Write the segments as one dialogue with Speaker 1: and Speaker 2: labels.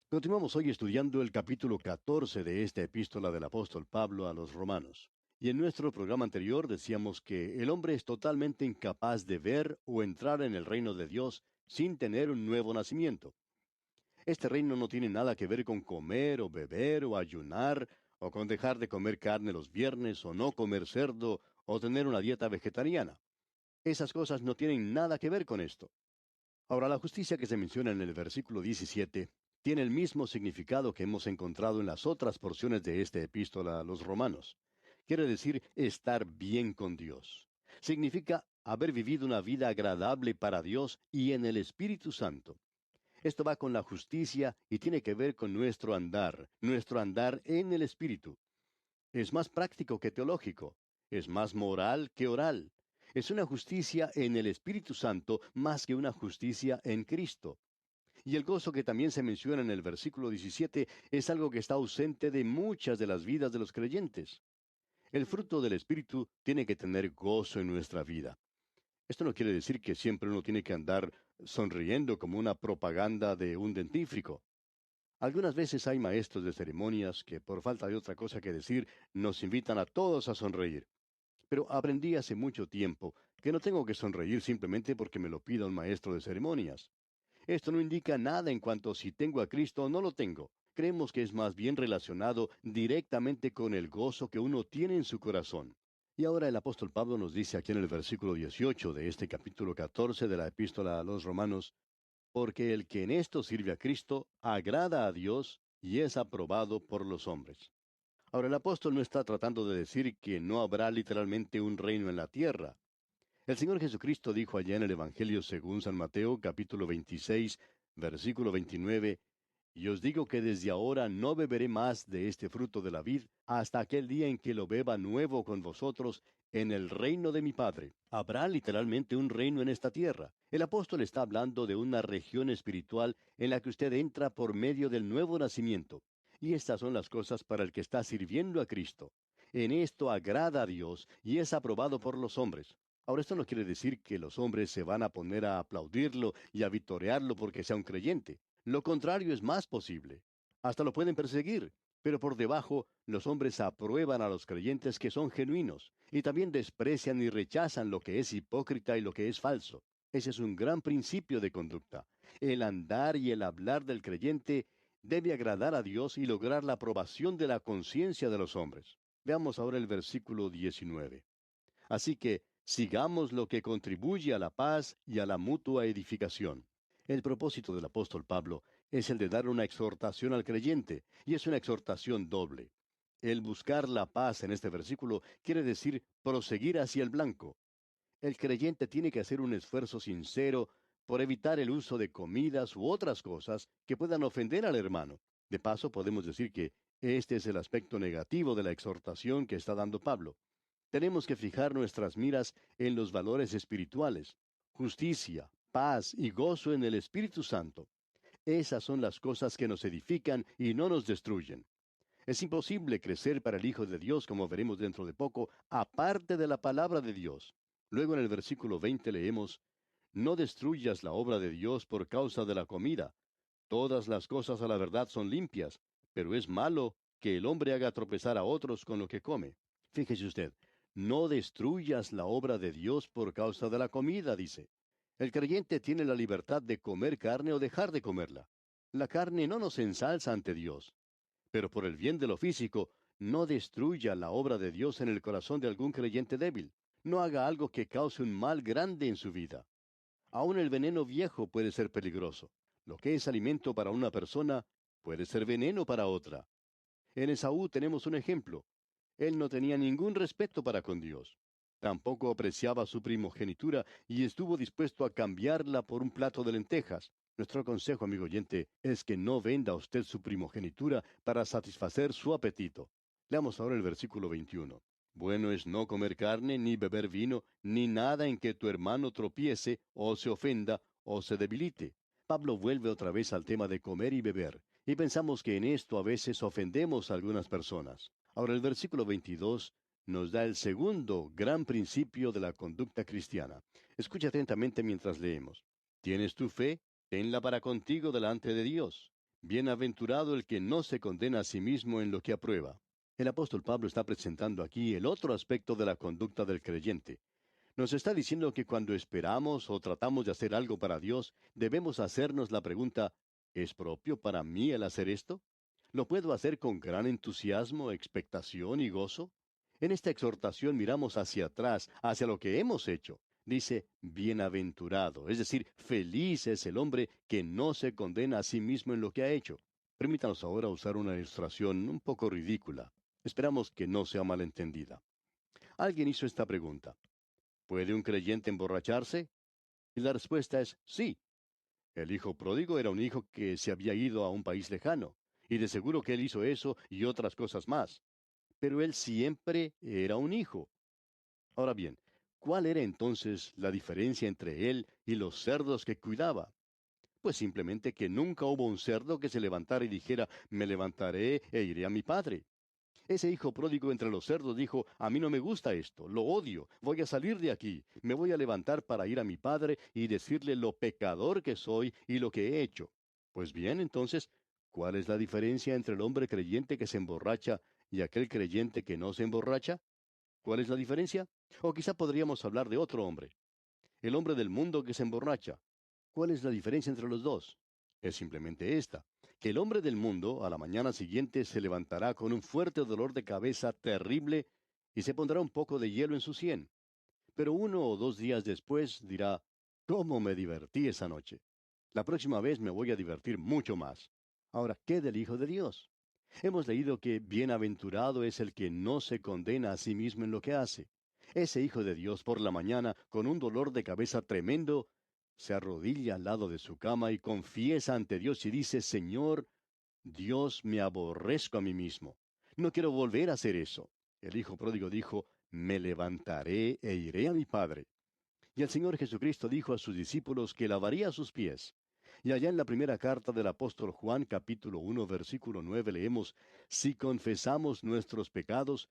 Speaker 1: Continuamos hoy estudiando el capítulo 14 de esta epístola del apóstol Pablo a los romanos. Y en nuestro programa anterior decíamos que el hombre es totalmente incapaz de ver o entrar en el reino de Dios sin tener un nuevo nacimiento. Este reino no tiene nada que ver con comer o beber o ayunar o con dejar de comer carne los viernes o no comer cerdo o tener una dieta vegetariana. Esas cosas no tienen nada que ver con esto. Ahora, la justicia que se menciona en el versículo 17 tiene el mismo significado que hemos encontrado en las otras porciones de esta epístola a los romanos. Quiere decir estar bien con Dios. Significa haber vivido una vida agradable para Dios y en el Espíritu Santo. Esto va con la justicia y tiene que ver con nuestro andar en el Espíritu. Es más práctico que teológico. Es más moral que oral. Es una justicia en el Espíritu Santo más que una justicia en Cristo. Y el gozo que también se menciona en el versículo 17 es algo que está ausente de muchas de las vidas de los creyentes. El fruto del Espíritu tiene que tener gozo en nuestra vida. Esto no quiere decir que siempre uno tiene que andar sonriendo como una propaganda de un dentífrico. Algunas veces hay maestros de ceremonias que, por falta de otra cosa que decir, nos invitan a todos a sonreír. Pero aprendí hace mucho tiempo que no tengo que sonreír simplemente porque me lo pida un maestro de ceremonias. Esto no indica nada en cuanto si tengo a Cristo o no lo tengo. Creemos que es más bien relacionado directamente con el gozo que uno tiene en su corazón. Y ahora el apóstol Pablo nos dice aquí en el versículo 18 de este capítulo 14 de la epístola a los Romanos, porque el que en esto sirve a Cristo agrada a Dios y es aprobado por los hombres. Ahora el apóstol no está tratando de decir que no habrá literalmente un reino en la tierra. El Señor Jesucristo dijo allá en el Evangelio según San Mateo, capítulo 26, versículo 29, y os digo que desde ahora no beberé más de este fruto de la vid hasta aquel día en que lo beba nuevo con vosotros en el reino de mi Padre. Habrá literalmente un reino en esta tierra. El apóstol está hablando de una región espiritual en la que usted entra por medio del nuevo nacimiento. Y estas son las cosas para el que está sirviendo a Cristo. En esto agrada a Dios y es aprobado por los hombres. Ahora, esto no quiere decir que los hombres se van a poner a aplaudirlo y a vitorearlo porque sea un creyente. Lo contrario es más posible. Hasta lo pueden perseguir. Pero por debajo, los hombres aprueban a los creyentes que son genuinos y también desprecian y rechazan lo que es hipócrita y lo que es falso. Ese es un gran principio de conducta. El andar y el hablar del creyente debe agradar a Dios y lograr la aprobación de la conciencia de los hombres. Veamos ahora el versículo 19. Así que sigamos lo que contribuye a la paz y a la mutua edificación. El propósito del apóstol Pablo es el de dar una exhortación al creyente, y es una exhortación doble. El buscar la paz en este versículo quiere decir proseguir hacia el blanco. El creyente tiene que hacer un esfuerzo sincero por evitar el uso de comidas u otras cosas que puedan ofender al hermano. De paso, podemos decir que este es el aspecto negativo de la exhortación que está dando Pablo. Tenemos que fijar nuestras miras en los valores espirituales, justicia, paz y gozo en el Espíritu Santo. Esas son las cosas que nos edifican y no nos destruyen. Es imposible crecer para el Hijo de Dios, como veremos dentro de poco, aparte de la palabra de Dios. Luego en el versículo 20 leemos, no destruyas la obra de Dios por causa de la comida. Todas las cosas a la verdad son limpias, pero es malo que el hombre haga tropezar a otros con lo que come. Fíjese usted, no destruyas la obra de Dios por causa de la comida, dice. El creyente tiene la libertad de comer carne o dejar de comerla. La carne no nos ensalza ante Dios. Pero por el bien de lo físico, no destruya la obra de Dios en el corazón de algún creyente débil. No haga algo que cause un mal grande en su vida. Aún el veneno viejo puede ser peligroso. Lo que es alimento para una persona puede ser veneno para otra. En Esaú tenemos un ejemplo. Él no tenía ningún respeto para con Dios. Tampoco apreciaba su primogenitura y estuvo dispuesto a cambiarla por un plato de lentejas. Nuestro consejo, amigo oyente, es que no venda usted su primogenitura para satisfacer su apetito. Leamos ahora el versículo 21. Bueno es no comer carne, ni beber vino, ni nada en que tu hermano tropiece, o se ofenda, o se debilite. Pablo vuelve otra vez al tema de comer y beber, y pensamos que en esto a veces ofendemos a algunas personas. Ahora el versículo 22 nos da el segundo gran principio de la conducta cristiana. Escucha atentamente mientras leemos. ¿Tienes tu fe? Tenla para contigo delante de Dios. Bienaventurado el que no se condena a sí mismo en lo que aprueba. El apóstol Pablo está presentando aquí el otro aspecto de la conducta del creyente. Nos está diciendo que cuando esperamos o tratamos de hacer algo para Dios, debemos hacernos la pregunta, ¿es propio para mí el hacer esto? ¿Lo puedo hacer con gran entusiasmo, expectación y gozo? En esta exhortación miramos hacia atrás, hacia lo que hemos hecho. Dice, bienaventurado, es decir, feliz es el hombre que no se condena a sí mismo en lo que ha hecho. Permítanos ahora usar una ilustración un poco ridícula. Esperamos que no sea malentendida. Alguien hizo esta pregunta. ¿Puede un creyente emborracharse? Y la respuesta es sí. El hijo pródigo era un hijo que se había ido a un país lejano, y de seguro que él hizo eso y otras cosas más. Pero él siempre era un hijo. Ahora bien, ¿cuál era entonces la diferencia entre él y los cerdos que cuidaba? Pues simplemente que nunca hubo un cerdo que se levantara y dijera, me levantaré e iré a mi padre. Ese hijo pródigo entre los cerdos dijo, a mí no me gusta esto, lo odio, voy a salir de aquí, me voy a levantar para ir a mi padre y decirle lo pecador que soy y lo que he hecho. Pues bien, entonces, ¿cuál es la diferencia entre el hombre creyente que se emborracha y aquel creyente que no se emborracha? ¿Cuál es la diferencia? O quizá podríamos hablar de otro hombre, el hombre del mundo que se emborracha. ¿Cuál es la diferencia entre los dos? Es simplemente esta, que el hombre del mundo a la mañana siguiente se levantará con un fuerte dolor de cabeza terrible y se pondrá un poco de hielo en su sien. Pero 1 o 2 días después dirá, ¿cómo me divertí esa noche? La próxima vez me voy a divertir mucho más. Ahora, ¿qué del Hijo de Dios? Hemos leído que bienaventurado es el que no se condena a sí mismo en lo que hace. Ese Hijo de Dios por la mañana, con un dolor de cabeza tremendo, se arrodilla al lado de su cama y confiesa ante Dios y dice, Señor, Dios, me aborrezco a mí mismo. No quiero volver a hacer eso. El Hijo pródigo dijo, me levantaré e iré a mi Padre. Y el Señor Jesucristo dijo a sus discípulos que lavaría sus pies. Y allá en la primera carta del apóstol Juan, capítulo 1, versículo 9, leemos, si confesamos nuestros pecados,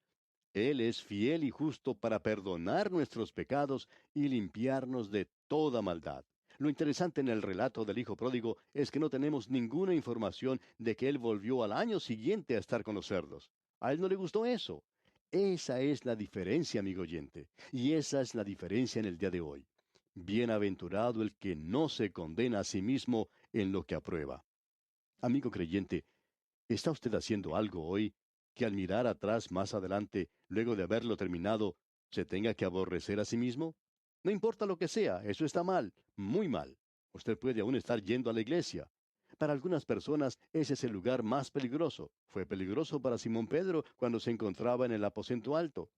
Speaker 1: Él es fiel y justo para perdonar nuestros pecados y limpiarnos de toda maldad. Lo interesante en el relato del Hijo Pródigo es que no tenemos ninguna información de que Él volvió al año siguiente a estar con los cerdos. A Él no le gustó eso. Esa es la diferencia, amigo oyente, y esa es la diferencia en el día de hoy. Bienaventurado el que no se condena a sí mismo en lo que aprueba. Amigo creyente, ¿está usted haciendo algo hoy que al mirar atrás más adelante, luego de haberlo terminado, se tenga que aborrecer a sí mismo? No importa lo que sea, eso está mal, muy mal. Usted puede aún estar yendo a la iglesia. Para algunas personas ese es el lugar más peligroso. Fue peligroso para Simón Pedro cuando se encontraba en el aposento alto.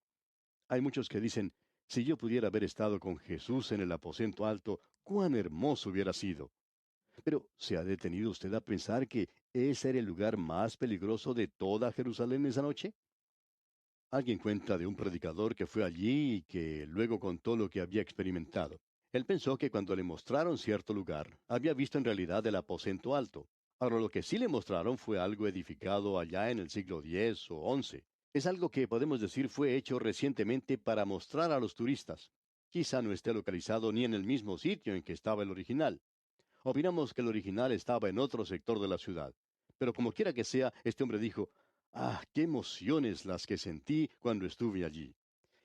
Speaker 1: Hay muchos que dicen, si yo pudiera haber estado con Jesús en el aposento alto, cuán hermoso hubiera sido. Pero, ¿se ha detenido usted a pensar que ese era el lugar más peligroso de toda Jerusalén esa noche? Alguien cuenta de un predicador que fue allí y que luego contó lo que había experimentado. Él pensó que cuando le mostraron cierto lugar, había visto en realidad el aposento alto. Ahora lo que sí le mostraron fue algo edificado allá en el siglo X o XI. Es algo que podemos decir fue hecho recientemente para mostrar a los turistas. Quizá no esté localizado ni en el mismo sitio en que estaba el original. Opinamos que el original estaba en otro sector de la ciudad. Pero como quiera que sea, este hombre dijo, ah, qué emociones las que sentí cuando estuve allí.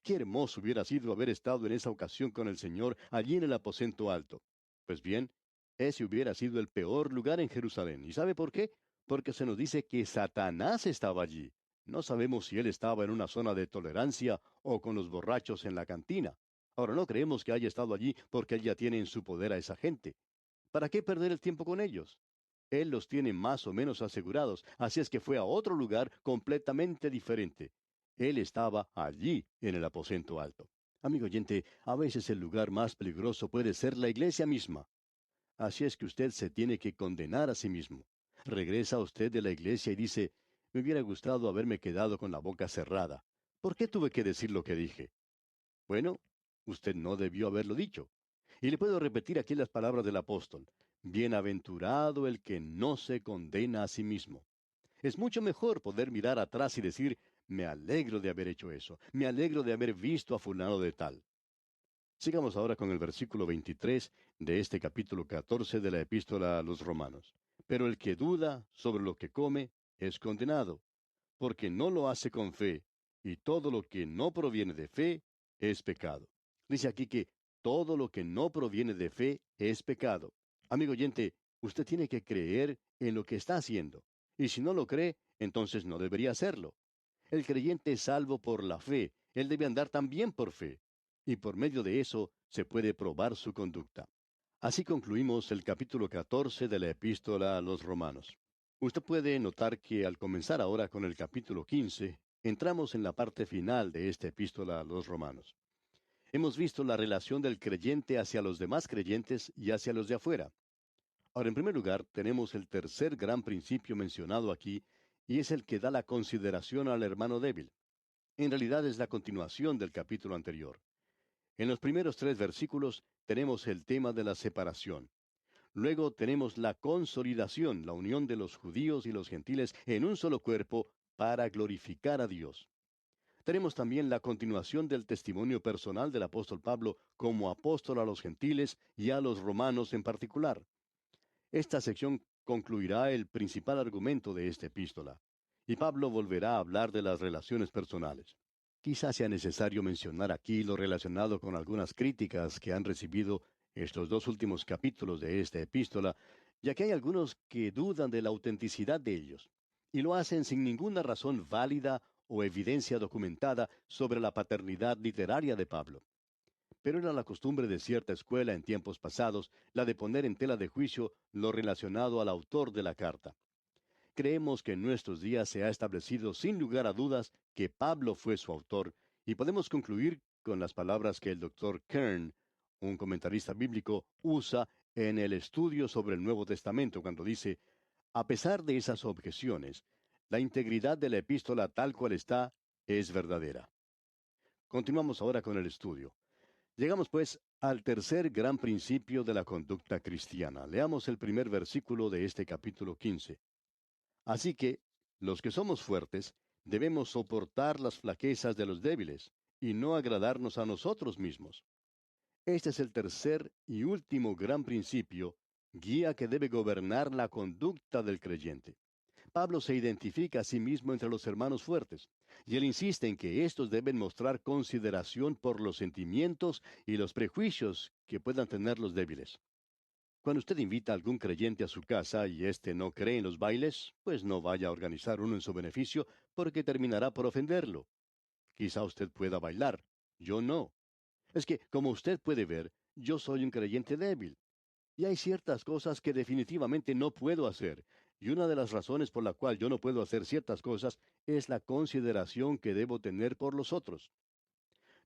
Speaker 1: Qué hermoso hubiera sido haber estado en esa ocasión con el Señor allí en el aposento alto. Pues bien, ese hubiera sido el peor lugar en Jerusalén. ¿Y sabe por qué? Porque se nos dice que Satanás estaba allí. No sabemos si él estaba en una zona de tolerancia o con los borrachos en la cantina. Ahora no creemos que haya estado allí porque él ya tiene en su poder a esa gente. ¿Para qué perder el tiempo con ellos? Él los tiene más o menos asegurados, así es que fue a otro lugar completamente diferente. Él estaba allí en el aposento alto. Amigo oyente, a veces el lugar más peligroso puede ser la iglesia misma. Así es que usted se tiene que condenar a sí mismo. Regresa usted de la iglesia y dice, me hubiera gustado haberme quedado con la boca cerrada. ¿Por qué tuve que decir lo que dije? Bueno, usted no debió haberlo dicho. Y le puedo repetir aquí las palabras del apóstol. Bienaventurado el que no se condena a sí mismo. Es mucho mejor poder mirar atrás y decir, me alegro de haber hecho eso, me alegro de haber visto a fulano de tal. Sigamos ahora con el versículo 23 de este capítulo 14 de la epístola a los Romanos. Pero el que duda sobre lo que come es condenado, porque no lo hace con fe, y todo lo que no proviene de fe es pecado. Dice aquí que todo lo que no proviene de fe es pecado. Amigo oyente, usted tiene que creer en lo que está haciendo, y si no lo cree, entonces no debería hacerlo. El creyente es salvo por la fe, él debe andar también por fe, y por medio de eso se puede probar su conducta. Así concluimos el capítulo 14 de la epístola a los Romanos. Usted puede notar que al comenzar ahora con el capítulo 15, entramos en la parte final de esta epístola a los Romanos. Hemos visto la relación del creyente hacia los demás creyentes y hacia los de afuera. Ahora, en primer lugar, tenemos el tercer gran principio mencionado aquí, y es el que da la consideración al hermano débil. En realidad es la continuación del capítulo anterior. En los primeros 3 versículos tenemos el tema de la separación. Luego tenemos la consolidación, la unión de los judíos y los gentiles en un solo cuerpo para glorificar a Dios. Tenemos también la continuación del testimonio personal del apóstol Pablo como apóstol a los gentiles y a los romanos en particular. Esta sección concluirá el principal argumento de esta epístola, y Pablo volverá a hablar de las relaciones personales. Quizás sea necesario mencionar aquí lo relacionado con algunas críticas que han recibido estos 2 últimos capítulos de esta epístola, ya que hay algunos que dudan de la autenticidad de ellos, y lo hacen sin ninguna razón válida o evidencia documentada sobre la paternidad literaria de Pablo. Pero era la costumbre de cierta escuela en tiempos pasados la de poner en tela de juicio lo relacionado al autor de la carta. Creemos que en nuestros días se ha establecido sin lugar a dudas que Pablo fue su autor, y podemos concluir con las palabras que el doctor Kern, un comentarista bíblico, usa en el estudio sobre el Nuevo Testamento cuando dice, a pesar de esas objeciones, la integridad de la epístola tal cual está es verdadera. Continuamos ahora con el estudio. Llegamos pues al tercer gran principio de la conducta cristiana. Leamos el primer versículo de este capítulo 15. Así que, los que somos fuertes, debemos soportar las flaquezas de los débiles, y no agradarnos a nosotros mismos. Este es el tercer y último gran principio, guía que debe gobernar la conducta del creyente. Pablo se identifica a sí mismo entre los hermanos fuertes, y él insiste en que éstos deben mostrar consideración por los sentimientos y los prejuicios que puedan tener los débiles. Cuando usted invita a algún creyente a su casa y éste no cree en los bailes, pues no vaya a organizar uno en su beneficio porque terminará por ofenderlo. Quizá usted pueda bailar, yo no. Es que, como usted puede ver, yo soy un creyente débil. Y hay ciertas cosas que definitivamente no puedo hacer. Y una de las razones por la cual yo no puedo hacer ciertas cosas es la consideración que debo tener por los otros.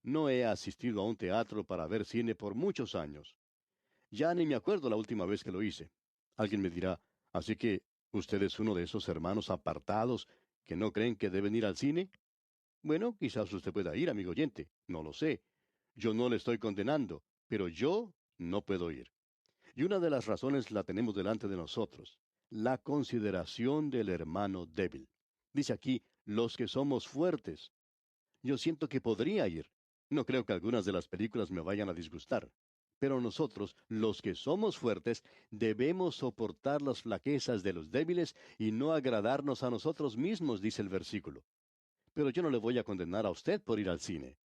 Speaker 1: No he asistido a un teatro para ver cine por muchos años. Ya ni me acuerdo la última vez que lo hice. Alguien me dirá, así que usted es uno de esos hermanos apartados que no creen que deben ir al cine. Bueno, quizás usted pueda ir, amigo oyente. No lo sé. Yo no le estoy condenando, pero yo no puedo ir. Y una de las razones la tenemos delante de nosotros, la consideración del hermano débil. Dice aquí, los que somos fuertes. Yo siento que podría ir. No creo que algunas de las películas me vayan a disgustar. Pero nosotros, los que somos fuertes, debemos soportar las flaquezas de los débiles y no agradarnos a nosotros mismos, dice el versículo. Pero yo no le voy a condenar a usted por ir al cine.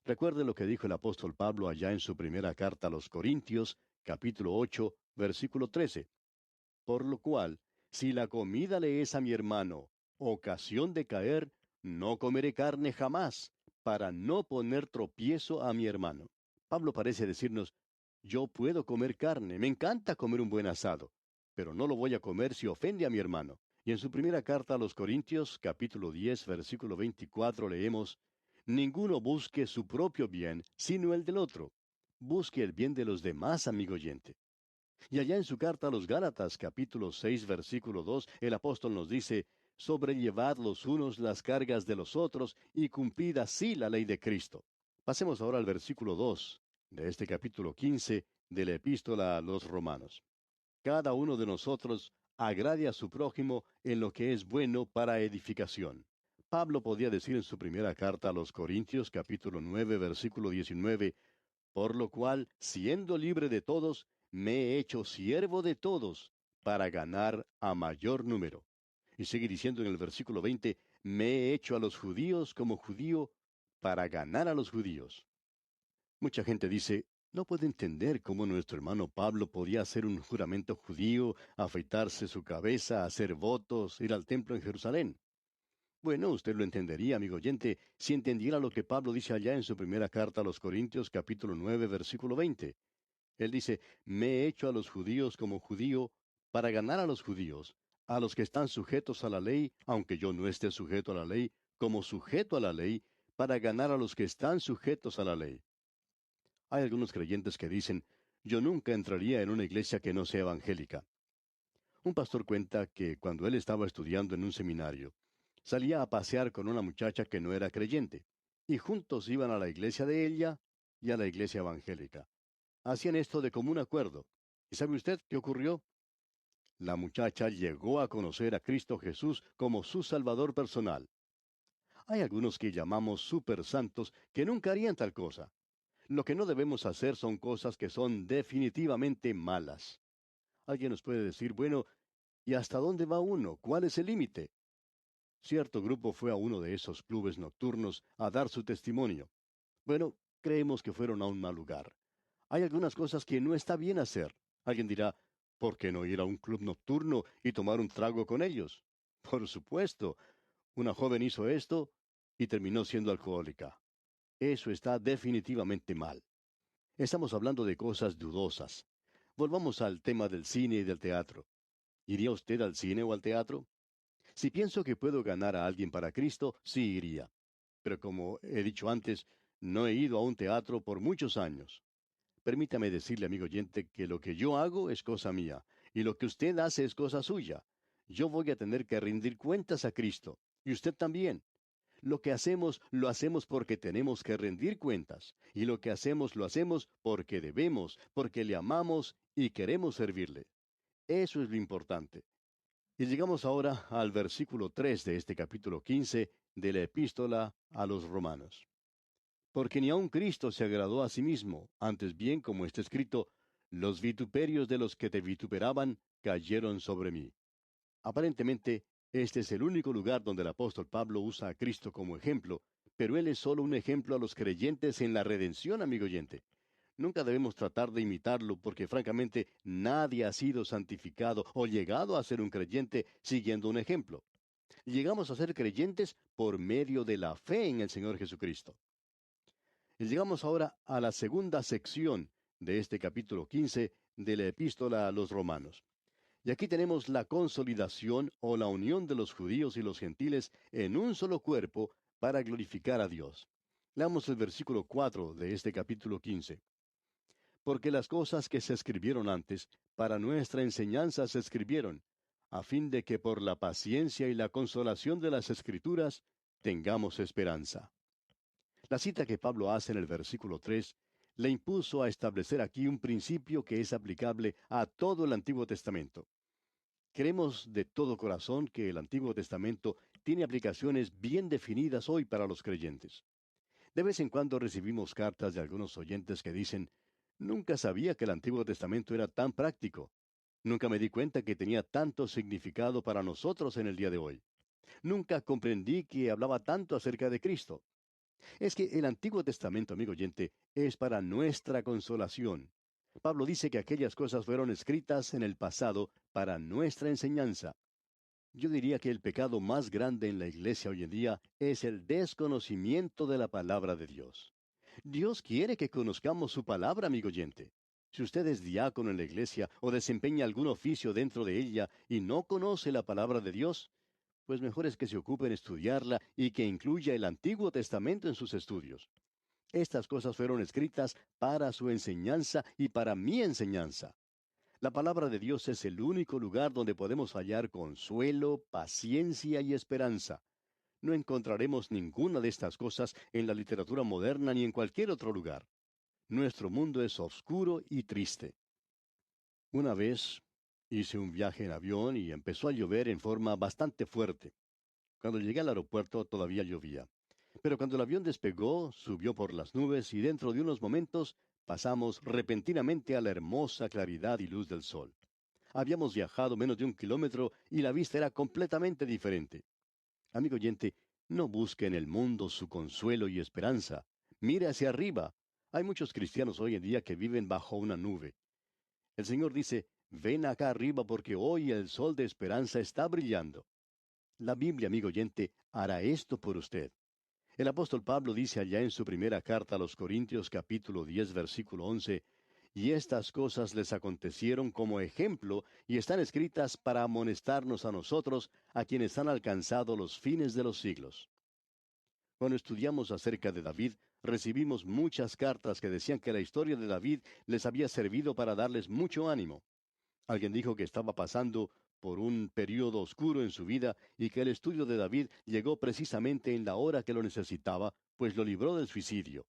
Speaker 1: Recuerde lo que dijo el apóstol Pablo allá en su primera carta a los Corintios, capítulo 8, versículo 13. Por lo cual, si la comida le es a mi hermano ocasión de caer, no comeré carne jamás, para no poner tropiezo a mi hermano. Pablo parece decirnos, yo puedo comer carne, me encanta comer un buen asado, pero no lo voy a comer si ofende a mi hermano. Y en su primera carta a los Corintios, capítulo 10, versículo 24, leemos, ninguno busque su propio bien, sino el del otro. Busque el bien de los demás, amigo oyente. Y allá en su carta a los Gálatas, capítulo 6, versículo 2, el apóstol nos dice, sobrellevad los unos las cargas de los otros y cumplid así la ley de Cristo. Pasemos ahora al versículo 2 de este capítulo 15 de la epístola a los Romanos. Cada uno de nosotros agrade a su prójimo en lo que es bueno para edificación. Pablo podía decir en su primera carta a los Corintios, capítulo 9, versículo 19, por lo cual, siendo libre de todos, me he hecho siervo de todos, para ganar a mayor número. Y sigue diciendo en el versículo 20, me he hecho a los judíos como judío para ganar a los judíos. Mucha gente dice, no puede entender cómo nuestro hermano Pablo podía hacer un juramento judío, afeitarse su cabeza, hacer votos, ir al templo en Jerusalén. Bueno, usted lo entendería, amigo oyente, si entendiera lo que Pablo dice allá en su primera carta a los Corintios, capítulo 9, versículo 20. Él dice, me he hecho a los judíos como judío para ganar a los judíos, a los que están sujetos a la ley, aunque yo no esté sujeto a la ley, como sujeto a la ley, para ganar a los que están sujetos a la ley. Hay algunos creyentes que dicen, yo nunca entraría en una iglesia que no sea evangélica. Un pastor cuenta que cuando él estaba estudiando en un seminario, salía a pasear con una muchacha que no era creyente, y juntos iban a la iglesia de ella y a la iglesia evangélica. Hacían esto de común acuerdo. ¿Y sabe usted qué ocurrió? La muchacha llegó a conocer a Cristo Jesús como su Salvador personal. Hay algunos que llamamos super santos que nunca harían tal cosa. Lo que no debemos hacer son cosas que son definitivamente malas. Alguien nos puede decir, bueno, ¿y hasta dónde va uno? ¿Cuál es el límite? Cierto grupo fue a uno de esos clubes nocturnos a dar su testimonio. Bueno, creemos que fueron a un mal lugar. Hay algunas cosas que no está bien hacer. Alguien dirá, ¿por qué no ir a un club nocturno y tomar un trago con ellos? Por supuesto, una joven hizo esto y terminó siendo alcohólica. Eso está definitivamente mal. Estamos hablando de cosas dudosas. Volvamos al tema del cine y del teatro. ¿Iría usted al cine o al teatro? Si pienso que puedo ganar a alguien para Cristo, sí iría. Pero como he dicho antes, no he ido a un teatro por muchos años. Permítame decirle, amigo oyente, que lo que yo hago es cosa mía, y lo que usted hace es cosa suya. Yo voy a tener que rendir cuentas a Cristo, y usted también. Lo que hacemos, lo hacemos porque tenemos que rendir cuentas, y lo que hacemos, lo hacemos porque debemos, porque le amamos y queremos servirle. Eso es lo importante. Y llegamos ahora al versículo 3 de este capítulo 15 de la epístola a los romanos. Porque ni aun Cristo se agradó a sí mismo, antes bien, como está escrito, los vituperios de los que te vituperaban cayeron sobre mí. Aparentemente, este es el único lugar donde el apóstol Pablo usa a Cristo como ejemplo, pero él es solo un ejemplo a los creyentes en la redención, amigo oyente. Nunca debemos tratar de imitarlo porque francamente nadie ha sido santificado o llegado a ser un creyente siguiendo un ejemplo. Llegamos a ser creyentes por medio de la fe en el Señor Jesucristo. Y llegamos ahora a la segunda sección de este capítulo 15 de la epístola a los romanos. Y aquí tenemos la consolidación o la unión de los judíos y los gentiles en un solo cuerpo para glorificar a Dios. Leamos el versículo 4 de este capítulo 15. Porque las cosas que se escribieron antes, para nuestra enseñanza se escribieron, a fin de que por la paciencia y la consolación de las Escrituras tengamos esperanza. La cita que Pablo hace en el versículo 3 le impuso a establecer aquí un principio que es aplicable a todo el Antiguo Testamento. Creemos de todo corazón que el Antiguo Testamento tiene aplicaciones bien definidas hoy para los creyentes. De vez en cuando recibimos cartas de algunos oyentes que dicen, nunca sabía que el Antiguo Testamento era tan práctico. Nunca me di cuenta que tenía tanto significado para nosotros en el día de hoy. Nunca comprendí que hablaba tanto acerca de Cristo. Es que el Antiguo Testamento, amigo oyente, es para nuestra consolación. Pablo dice que aquellas cosas fueron escritas en el pasado para nuestra enseñanza. Yo diría que el pecado más grande en la iglesia hoy en día es el desconocimiento de la palabra de Dios. Dios quiere que conozcamos su palabra, amigo oyente. Si usted es diácono en la iglesia o desempeña algún oficio dentro de ella y no conoce la palabra de Dios, pues mejor es que se ocupe en estudiarla y que incluya el Antiguo Testamento en sus estudios. Estas cosas fueron escritas para su enseñanza y para mi enseñanza. La palabra de Dios es el único lugar donde podemos hallar consuelo, paciencia y esperanza. No encontraremos ninguna de estas cosas en la literatura moderna ni en cualquier otro lugar. Nuestro mundo es oscuro y triste. Una vez hice un viaje en avión y empezó a llover en forma bastante fuerte. Cuando llegué al aeropuerto todavía llovía. Pero cuando el avión despegó, subió por las nubes y dentro de unos momentos pasamos repentinamente a la hermosa claridad y luz del sol. Habíamos viajado menos de 1 kilómetro y la vista era completamente diferente. Amigo oyente, no busque en el mundo su consuelo y esperanza. Mire hacia arriba. Hay muchos cristianos hoy en día que viven bajo una nube. El Señor dice, ven acá arriba porque hoy el sol de esperanza está brillando. La Biblia, amigo oyente, hará esto por usted. El apóstol Pablo dice allá en su primera carta a los Corintios capítulo 10 versículo 11, y estas cosas les acontecieron como ejemplo y están escritas para amonestarnos a nosotros, a quienes han alcanzado los fines de los siglos. Cuando estudiamos acerca de David, recibimos muchas cartas que decían que la historia de David les había servido para darles mucho ánimo. Alguien dijo que estaba pasando por un período oscuro en su vida y que el estudio de David llegó precisamente en la hora que lo necesitaba, pues lo libró del suicidio.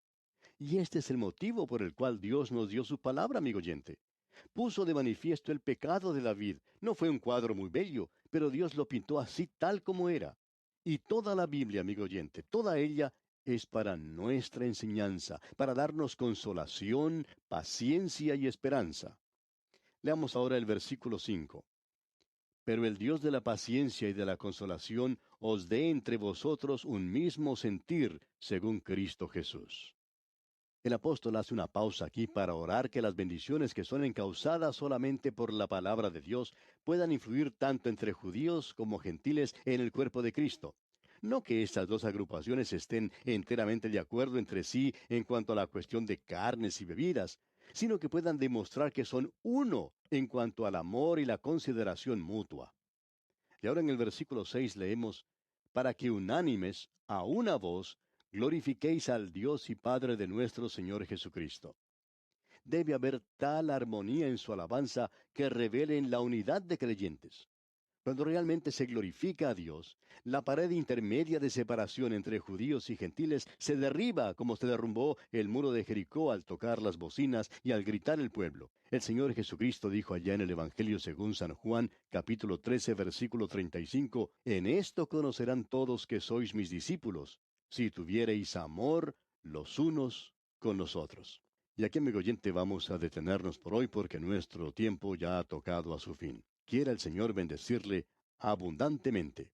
Speaker 1: Y este es el motivo por el cual Dios nos dio su palabra, amigo oyente. Puso de manifiesto el pecado de David. No fue un cuadro muy bello, pero Dios lo pintó así tal como era. Y toda la Biblia, amigo oyente, toda ella es para nuestra enseñanza, para darnos consolación, paciencia y esperanza. Leamos ahora el versículo 5. Pero el Dios de la paciencia y de la consolación os dé entre vosotros un mismo sentir, según Cristo Jesús. El apóstol hace una pausa aquí para orar que las bendiciones que son encausadas solamente por la palabra de Dios puedan influir tanto entre judíos como gentiles en el cuerpo de Cristo. No que estas dos agrupaciones estén enteramente de acuerdo entre sí en cuanto a la cuestión de carnes y bebidas, sino que puedan demostrar que son uno en cuanto al amor y la consideración mutua. Y ahora en el versículo 6 leemos, para que unánimes, a una voz, glorifiquéis al Dios y Padre de nuestro Señor Jesucristo. Debe haber tal armonía en su alabanza que revelen la unidad de creyentes. Cuando realmente se glorifica a Dios, la pared intermedia de separación entre judíos y gentiles se derriba como se derrumbó el muro de Jericó al tocar las bocinas y al gritar el pueblo. El Señor Jesucristo dijo allá en el Evangelio según San Juan, capítulo 13, versículo 35, en esto conocerán todos que sois mis discípulos, si tuviereis amor los unos con los otros. Y aquí, amigo oyente, vamos a detenernos por hoy porque nuestro tiempo ya ha tocado a su fin. Quiera el Señor bendecirle abundantemente.